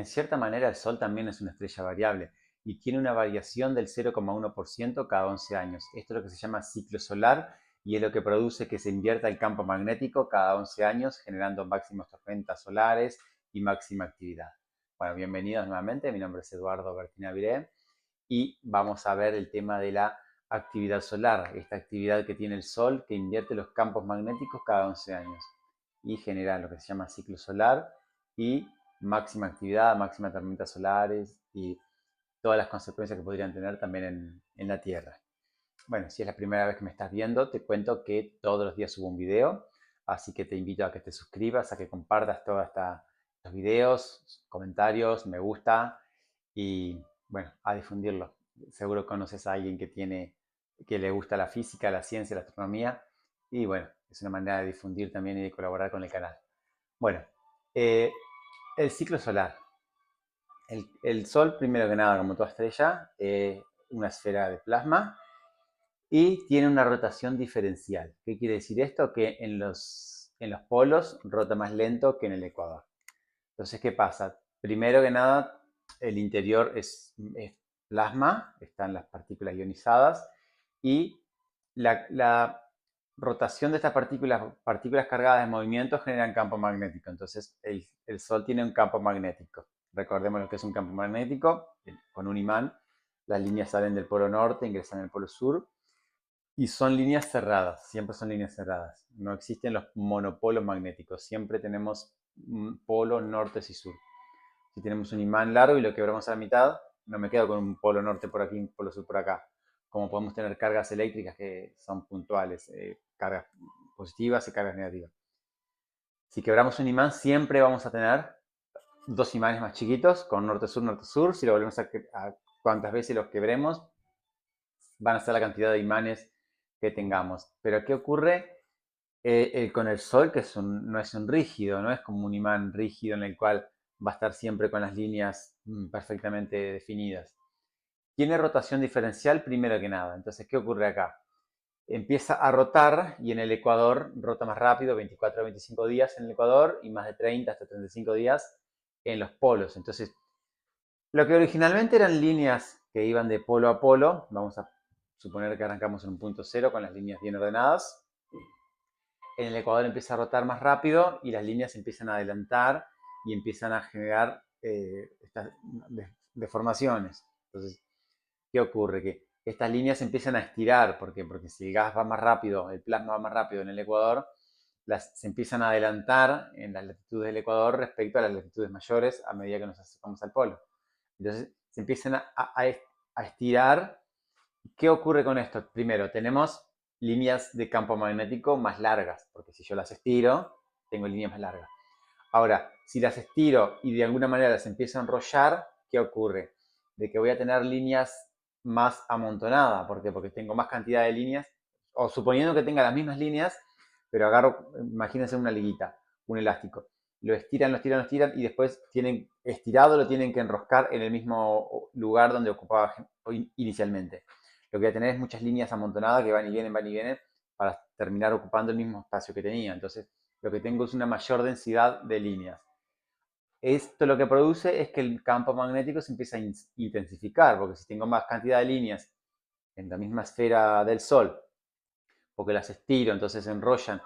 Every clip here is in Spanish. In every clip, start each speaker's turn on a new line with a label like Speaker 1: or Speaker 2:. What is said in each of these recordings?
Speaker 1: En cierta manera, el Sol también es una estrella variable y tiene una variación del 0,1% cada 11 años. Esto es lo que se llama ciclo solar y es lo que produce que se invierta el campo magnético cada 11 años, generando máximas tormentas solares y máxima actividad. Bueno, bienvenidos nuevamente. Mi nombre es Eduardo Bertinaviré y vamos a ver el tema de la actividad solar, esta actividad que tiene el Sol que invierte los campos magnéticos cada 11 años y genera lo que se llama ciclo solar y máxima actividad, máxima tormentas solares y todas las consecuencias que podrían tener también en la Tierra. Bueno, si es la primera vez que me estás viendo, te cuento que todos los días subo un video, así que te invito a que te suscribas, a que compartas todos estos videos, comentarios, me gusta y bueno, a difundirlo. Seguro conoces a alguien que le gusta la física, la ciencia, la astronomía y bueno, es una manera de difundir también y de colaborar con el canal. Bueno, eh, el ciclo solar. El Sol, primero que nada, como toda estrella, es una esfera de plasma y tiene una rotación diferencial. ¿Qué quiere decir esto? Que en los polos rota más lento que en el ecuador. Entonces, ¿qué pasa? Primero que nada, el interior es plasma, están las partículas ionizadas y la rotación de estas partículas cargadas en movimiento generan campo magnético. Entonces, el Sol tiene un campo magnético. Recordemos lo que es un campo magnético, con un imán. Las líneas salen del polo norte, ingresan al polo sur y son líneas cerradas, siempre son líneas cerradas. No existen los monopolos magnéticos, siempre tenemos un polo norte y sur. Si tenemos un imán largo y lo quebramos a la mitad, no me quedo con un polo norte por aquí y un polo sur por acá. Como podemos tener cargas eléctricas que son puntuales, cargas positivas y cargas negativas. Si quebramos un imán, siempre vamos a tener dos imanes más chiquitos, con norte-sur, norte-sur. Si lo volvemos a cuantas veces los quebremos, van a ser la cantidad de imanes que tengamos. Pero ¿qué ocurre con el Sol? Que no es un rígido, no es como un imán rígido en el cual va a estar siempre con las líneas perfectamente definidas. Tiene rotación diferencial primero que nada. Entonces, ¿qué ocurre acá? Empieza a rotar y en el ecuador rota más rápido, 24 a 25 días en el ecuador y más de 30 hasta 35 días en los polos. Entonces, lo que originalmente eran líneas que iban de polo a polo, vamos a suponer que arrancamos en un punto cero con las líneas bien ordenadas. En el ecuador empieza a rotar más rápido y las líneas empiezan a adelantar y empiezan a generar estas deformaciones. Entonces, ¿qué ocurre? Que estas líneas empiezan a estirar. ¿Por qué? Porque si el gas va más rápido, el plasma va más rápido en el ecuador, se empiezan a adelantar en las latitudes del ecuador respecto a las latitudes mayores a medida que nos acercamos al polo. Entonces se empiezan a estirar. ¿Qué ocurre con esto? Primero, tenemos líneas de campo magnético más largas, porque si yo las estiro, tengo líneas más largas. Ahora, si las estiro y de alguna manera las empiezo a enrollar, ¿qué ocurre? De que voy a tener líneas más amontonadas. ¿Por qué? Porque tengo más cantidad de líneas, o suponiendo que tenga las mismas líneas, pero agarro, imagínense una liguita, un elástico. Lo estiran, lo estiran, lo estiran y después estirado lo tienen que enroscar en el mismo lugar donde ocupaba inicialmente. Lo que voy a tener es muchas líneas amontonadas que van y vienen para terminar ocupando el mismo espacio que tenía. Entonces, lo que tengo es una mayor densidad de líneas. Esto lo que produce es que el campo magnético se empieza a intensificar, porque si tengo más cantidad de líneas en la misma esfera del Sol, porque las estiro, entonces se enrollan,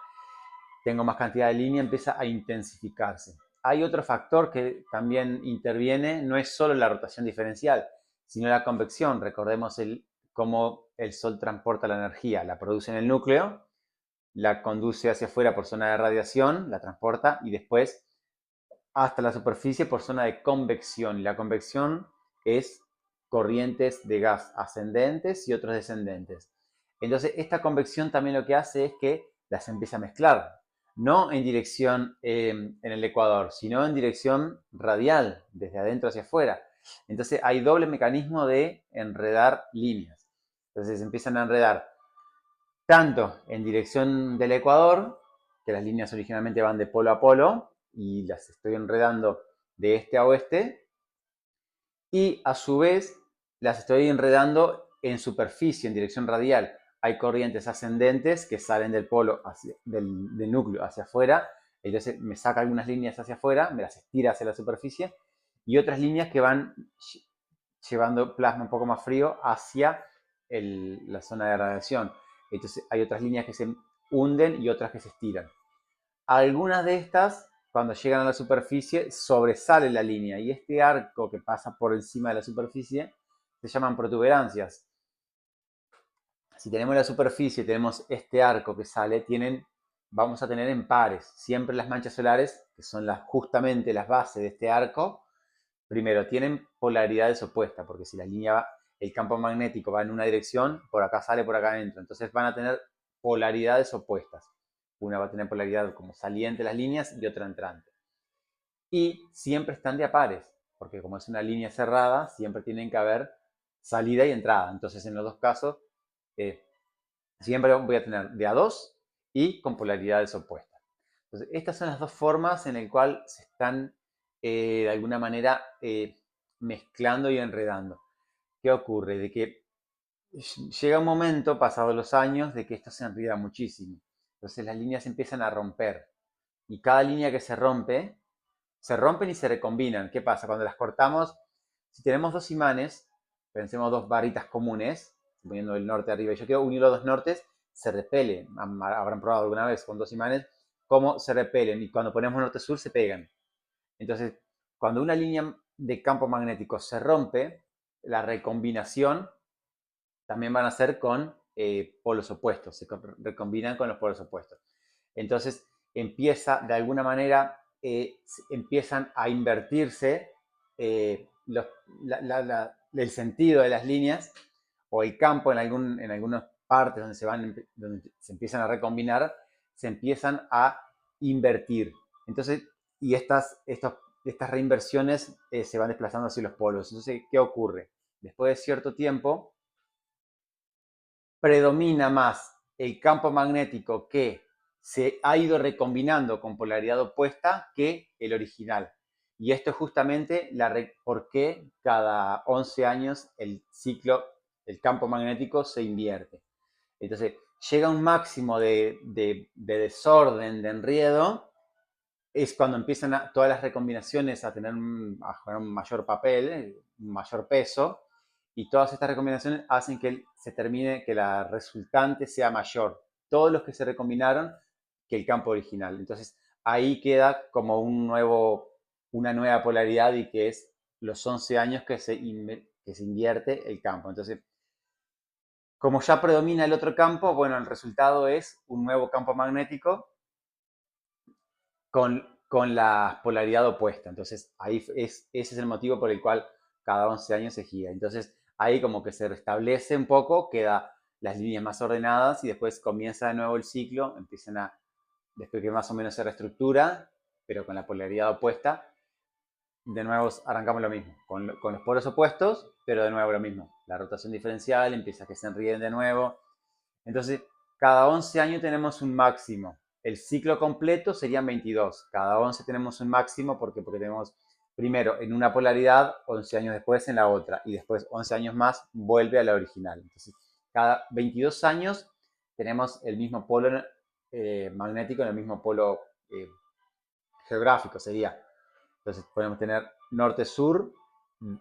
Speaker 1: tengo más cantidad de línea, empieza a intensificarse. Hay otro factor que también interviene, no es solo la rotación diferencial, sino la convección. Recordemos cómo el Sol transporta la energía, la produce en el núcleo, la conduce hacia afuera por zona de radiación, la transporta y después hasta la superficie por zona de convección. La convección es corrientes de gas ascendentes y otros descendentes. Entonces, esta convección también lo que hace es que las empieza a mezclar, no en dirección en el ecuador, sino en dirección radial, desde adentro hacia afuera. Entonces, hay doble mecanismo de enredar líneas. Entonces, empiezan a enredar tanto en dirección del ecuador, que las líneas originalmente van de polo a polo, y las estoy enredando de este a oeste, y a su vez las estoy enredando en superficie, en dirección radial. Hay corrientes ascendentes que salen del polo, del núcleo hacia afuera, entonces me saca algunas líneas hacia afuera, me las estira hacia la superficie, y otras líneas que van llevando plasma un poco más frío hacia la zona de radiación. Entonces hay otras líneas que se hunden y otras que se estiran. Algunas de estas, cuando llegan a la superficie, sobresale la línea y este arco que pasa por encima de la superficie se llaman protuberancias. Si tenemos la superficie, tenemos este arco que sale, vamos a tener en pares. Siempre las manchas solares, que son justamente las bases de este arco, primero tienen polaridades opuestas, porque si el campo magnético va en una dirección, por acá sale, por acá entra. Entonces van a tener polaridades opuestas. Una va a tener polaridad como saliente las líneas y otra entrante. Y siempre están de a pares, porque como es una línea cerrada, siempre tienen que haber salida y entrada. Entonces en los dos casos, siempre voy a tener de a dos y con polaridades opuestas. Entonces estas son las dos formas en las cuales se están de alguna manera mezclando y enredando. ¿Qué ocurre? De que llega un momento, pasados los años, de que esto se enreda muchísimo. Entonces las líneas empiezan a romper. Y cada línea que se rompen y se recombinan. ¿Qué pasa? Cuando las cortamos, si tenemos dos imanes, pensemos dos varitas comunes, poniendo el norte arriba y yo quiero unir los dos nortes, se repelen. Habrán probado alguna vez con dos imanes cómo se repelen y cuando ponemos norte-sur se pegan. Entonces, cuando una línea de campo magnético se rompe, la recombinación también van a ser con polos opuestos, se recombinan con los polos opuestos. Entonces, empieza de alguna manera, empiezan a invertirse el sentido de las líneas o el campo en algunas partes donde se empiezan a recombinar, se empiezan a invertir. Entonces, y estas reinversiones se van desplazando hacia los polos. Entonces, ¿qué ocurre? Después de cierto tiempo, predomina más el campo magnético que se ha ido recombinando con polaridad opuesta que el original. Y esto es justamente por qué cada 11 años el campo magnético se invierte. Entonces, llega un máximo de desorden, de enredo, es cuando empiezan todas las recombinaciones a tener un mayor papel, un mayor peso, y todas estas recombinaciones hacen que se termine, que la resultante sea mayor. Todos los que se recombinaron que el campo original. Entonces, ahí queda como una nueva polaridad y que es los 11 años que se invierte el campo. Entonces, como ya predomina el otro campo, bueno, el resultado es un nuevo campo magnético con la polaridad opuesta. Entonces, ese es el motivo por el cual cada 11 años se gira. Entonces, ahí como que se restablece un poco, queda las líneas más ordenadas y después comienza de nuevo el ciclo, después que más o menos se reestructura, pero con la polaridad opuesta, de nuevo arrancamos lo mismo, con los polos opuestos, pero de nuevo lo mismo. La rotación diferencial empieza a que se enríen de nuevo. Entonces, cada 11 años tenemos un máximo. El ciclo completo serían 22. Cada 11 tenemos un máximo porque tenemos primero en una polaridad, 11 años después en la otra, y después 11 años más vuelve a la original. Entonces, cada 22 años tenemos el mismo polo magnético en el mismo polo geográfico, sería. Entonces, podemos tener norte-sur,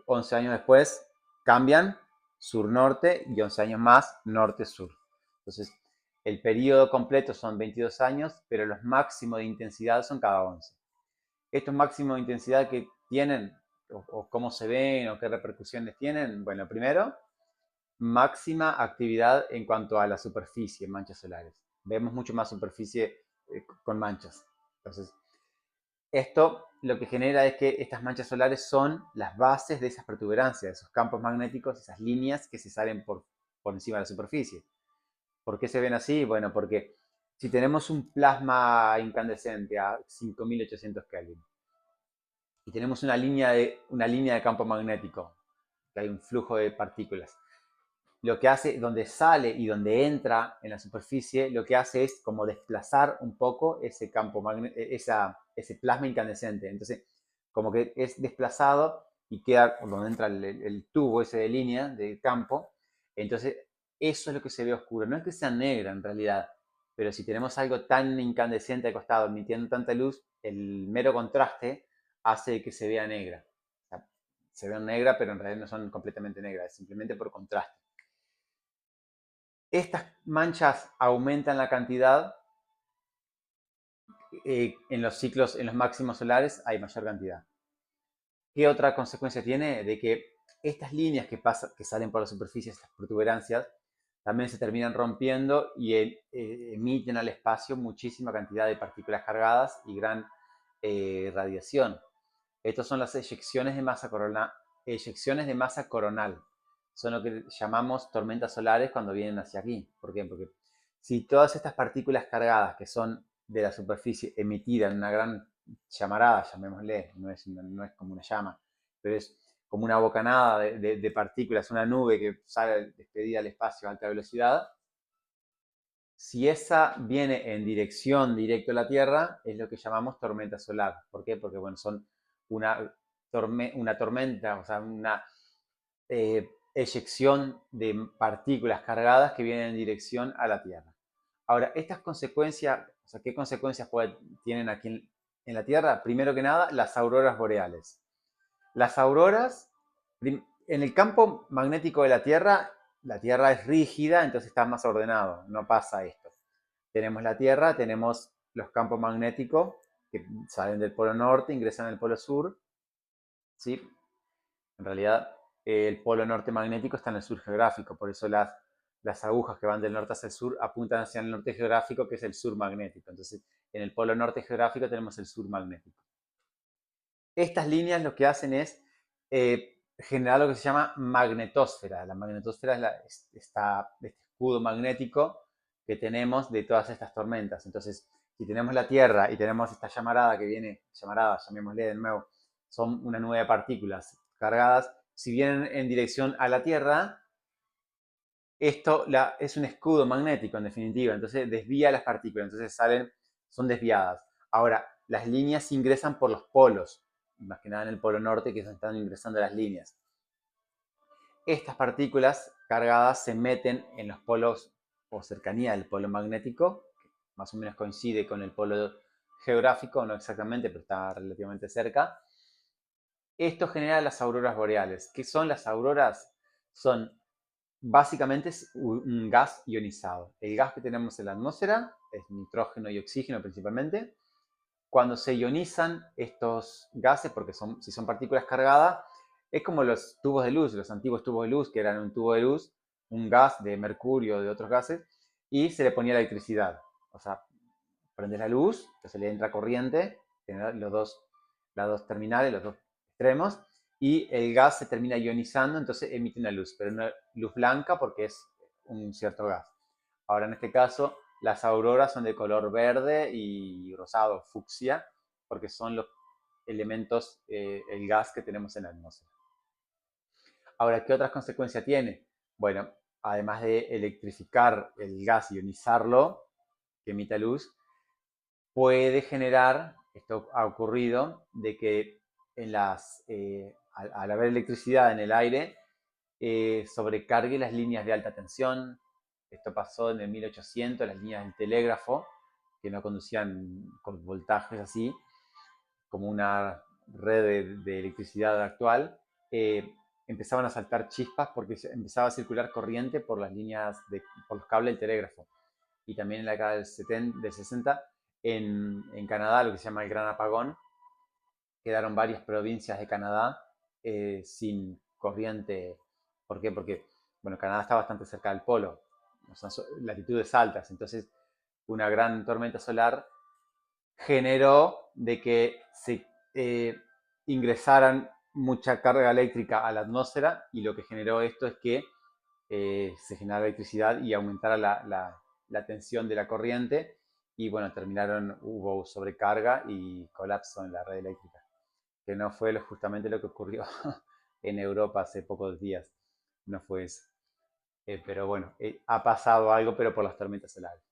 Speaker 1: 11 años después cambian, sur-norte, y 11 años más, norte-sur. Entonces, el periodo completo son 22 años, pero los máximos de intensidad son cada 11. Estos máximos de intensidad que tienen, o cómo se ven, o qué repercusiones tienen, bueno, primero, máxima actividad en cuanto a la superficie, manchas solares. Vemos mucho más superficie con manchas. Entonces, esto lo que genera es que estas manchas solares son las bases de esas protuberancias, de esos campos magnéticos, esas líneas que se salen por encima de la superficie. ¿Por qué se ven así? Bueno, porque si tenemos un plasma incandescente a 5800 Kelvin y tenemos una línea de campo magnético, que hay un flujo de partículas, lo que hace, donde sale y donde entra en la superficie, lo que hace es como desplazar un poco ese campo ese plasma incandescente. Entonces, como que es desplazado y queda donde entra el tubo ese de línea de campo. Entonces, eso es lo que se ve oscuro. No es que sea negra en realidad, pero si tenemos algo tan incandescente al costado, emitiendo tanta luz, el mero contraste hace que se vea negra. O sea, se ven negras, pero en realidad no son completamente negras, es simplemente por contraste. Estas manchas aumentan la cantidad, en los ciclos, en los máximos solares hay mayor cantidad. ¿Qué otra consecuencia tiene? De que estas líneas que salen por la superficie, estas protuberancias, también se terminan rompiendo y emiten al espacio muchísima cantidad de partículas cargadas y gran radiación. Estas son las eyecciones de masa coronal. Son lo que llamamos tormentas solares cuando vienen hacia aquí. ¿Por qué? Porque si todas estas partículas cargadas que son de la superficie emitidas en una gran llamarada, llamémosle, no es como una llama, pero es como una bocanada de partículas, una nube que sale despedida al espacio a alta velocidad. Si esa viene en dirección directa a la Tierra, es lo que llamamos tormenta solar. ¿Por qué? Porque, bueno, son una tormenta, o sea, una eyección de partículas cargadas que vienen en dirección a la Tierra. Ahora, estas consecuencias, o sea, ¿qué consecuencias tienen aquí en la Tierra? Primero que nada, las auroras boreales. Las auroras, en el campo magnético de la Tierra es rígida, entonces está más ordenado, no pasa esto. Tenemos la Tierra, tenemos los campos magnéticos que salen del polo norte, ingresan al polo sur, ¿sí? En realidad, el polo norte magnético está en el sur geográfico, por eso las agujas que van del norte hacia el sur apuntan hacia el norte geográfico, que es el sur magnético. Entonces, en el polo norte geográfico tenemos el sur magnético. Estas líneas lo que hacen es generar lo que se llama magnetosfera. La magnetosfera es este escudo magnético que tenemos de todas estas tormentas. Entonces, si tenemos la Tierra y tenemos esta llamarada que viene, llamémosle de nuevo, son una nube de partículas cargadas, si vienen en dirección a la Tierra, esto es un escudo magnético en definitiva, entonces desvía las partículas, entonces son desviadas. Ahora, las líneas ingresan por los polos, más que nada en el polo norte que están ingresando las líneas. Estas partículas cargadas se meten en los polos o cercanía del polo magnético, que más o menos coincide con el polo geográfico, no exactamente, pero está relativamente cerca. Esto genera las auroras boreales. ¿Qué son las auroras? Básicamente es un gas ionizado. El gas que tenemos en la atmósfera es nitrógeno y oxígeno principalmente. Cuando se ionizan estos gases, porque si son partículas cargadas, es como los tubos de luz, los antiguos tubos de luz, que eran un tubo de luz, un gas de mercurio, de otros gases, y se le ponía electricidad. O sea, prendes la luz, entonces le entra corriente, tiene las dos terminales, los dos extremos, y el gas se termina ionizando, entonces emite una luz, pero una luz blanca porque es un cierto gas. Ahora, en este caso, las auroras son de color verde y rosado, fucsia, porque son los elementos, el gas que tenemos en la atmósfera. Ahora, ¿qué otras consecuencias tiene? Bueno, además de electrificar el gas, ionizarlo, que emita luz, puede generar, esto ha ocurrido, de que al haber electricidad en el aire, sobrecargue las líneas de alta tensión. Esto pasó en el 1800, las líneas del telégrafo, que no conducían con voltajes así, como una red de electricidad actual, empezaban a saltar chispas porque empezaba a circular corriente por las líneas, por los cables del telégrafo. Y también en la década del 60, en Canadá, lo que se llama el Gran Apagón, quedaron varias provincias de Canadá sin corriente. ¿Por qué? Porque, bueno, Canadá está bastante cerca del polo, son latitudes altas, entonces una gran tormenta solar generó de que se ingresaran mucha carga eléctrica a la atmósfera, y lo que generó esto es que se generara electricidad y aumentara la tensión de la corriente, y bueno, hubo sobrecarga y colapso en la red eléctrica, que no fue justamente lo que ocurrió en Europa hace pocos días, no fue eso. Pero bueno, ha pasado algo, pero por las tormentas solares.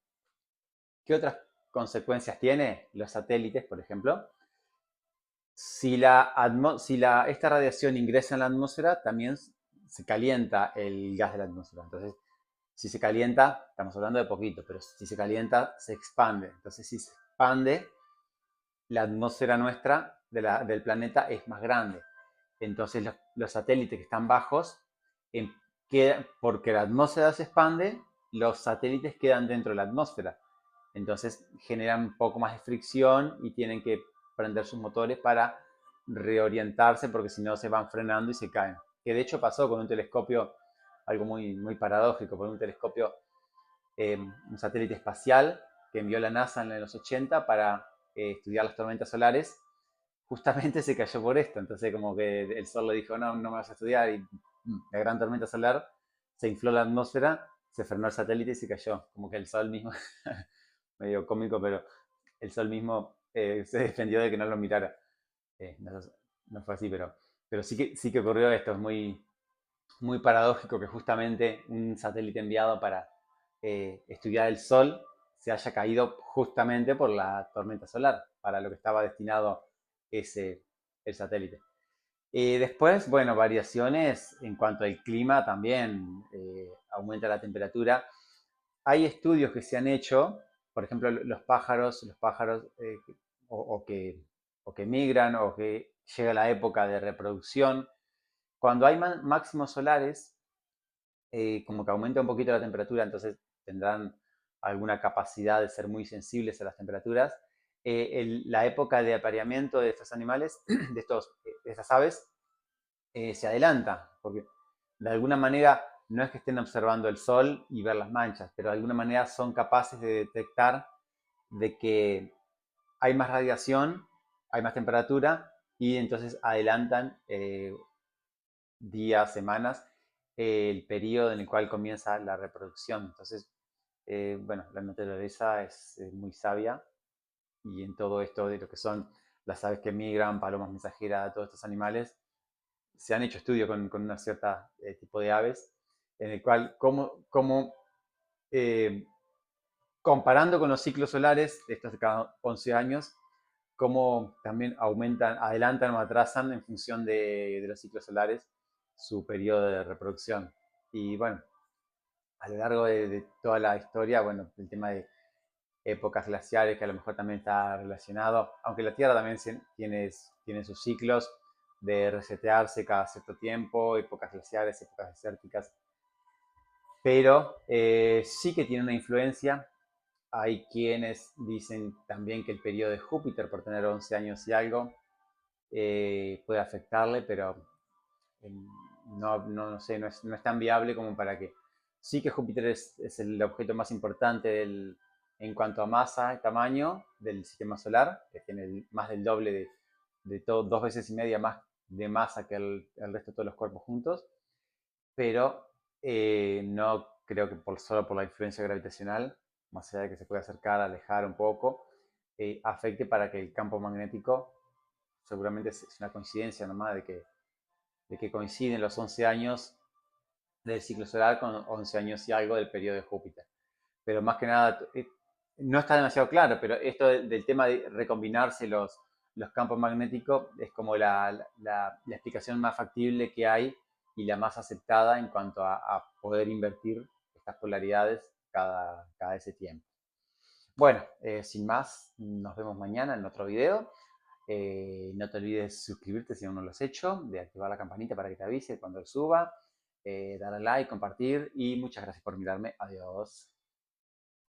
Speaker 1: ¿Qué otras consecuencias tiene? Los satélites, por ejemplo. Si esta radiación ingresa en la atmósfera, también se calienta el gas de la atmósfera. Entonces, si se calienta, estamos hablando de poquito, pero si se calienta, se expande. Entonces, si se expande, la atmósfera nuestra del planeta es más grande. Entonces los satélites que están bajos, porque la atmósfera se expande, los satélites quedan dentro de la atmósfera. Entonces generan un poco más de fricción y tienen que prender sus motores para reorientarse porque si no se van frenando y se caen. Que de hecho pasó con un telescopio, algo muy, muy paradójico, con un telescopio, un satélite espacial que envió la NASA en los 80 para estudiar las tormentas solares. Justamente se cayó por esto, entonces como que el Sol le dijo, no, no me vas a estudiar, y la gran tormenta solar, se infló la atmósfera, se frenó el satélite y se cayó, como que el Sol mismo, medio cómico, pero el Sol mismo se defendió de que no lo mirara. No, no fue así, pero sí que ocurrió esto, es muy, muy paradójico que justamente un satélite enviado para estudiar el Sol se haya caído justamente por la tormenta solar, para lo que estaba destinado ese, el satélite. Después, bueno, variaciones en cuanto al clima también, aumenta la temperatura. Hay estudios que se han hecho, por ejemplo, los pájaros o, o que, o que migran o que llega la época de reproducción. Cuando hay máximos solares, como que aumenta un poquito la temperatura, entonces tendrán alguna capacidad de ser muy sensibles a las temperaturas. La época de apareamiento de estos animales, de estas aves, se adelanta, porque de alguna manera no es que estén observando el sol y ver las manchas, pero de alguna manera son capaces de detectar de que hay más radiación, hay más temperatura y entonces adelantan días, semanas, el periodo en el cual comienza la reproducción. Entonces, bueno, la naturaleza es muy sabia y en todo esto de lo que son las aves que migran, palomas mensajeras, todos estos animales, se han hecho estudios con una cierta tipo de aves, en el cual, eh, comparando con los ciclos solares, estos de cada 11 años, cómo también aumentan, adelantan o atrasan en función de los ciclos solares su periodo de reproducción. Y bueno, a lo largo de toda la historia, bueno, el tema de épocas glaciares, que a lo mejor también está relacionado, aunque la Tierra también tiene sus ciclos de resetearse cada cierto tiempo, épocas glaciares, épocas desérticas, pero sí que tiene una influencia. Hay quienes dicen también que el periodo de Júpiter, por tener 11 años y algo, puede afectarle, pero no sé, no es tan viable como para que... Sí que Júpiter es el objeto más importante en cuanto a masa y tamaño del sistema solar, que tiene más del doble de todo, 2 veces y media más de masa que el resto de todos los cuerpos juntos, pero no creo que solo por la influencia gravitacional, más allá de que se puede acercar, alejar un poco, afecte para que el campo magnético, seguramente es una coincidencia nomás de que coinciden los 11 años del ciclo solar con 11 años y algo del periodo de Júpiter. Pero más que nada, no está demasiado claro, pero esto del tema de recombinarse los campos magnéticos es como la explicación más factible que hay y la más aceptada en cuanto a poder invertir estas polaridades cada ese tiempo. Bueno, sin más, nos vemos mañana en otro video. No te olvides suscribirte si aún no lo has hecho, de activar la campanita para que te avise cuando lo suba, darle like, compartir y muchas gracias por mirarme. Adiós.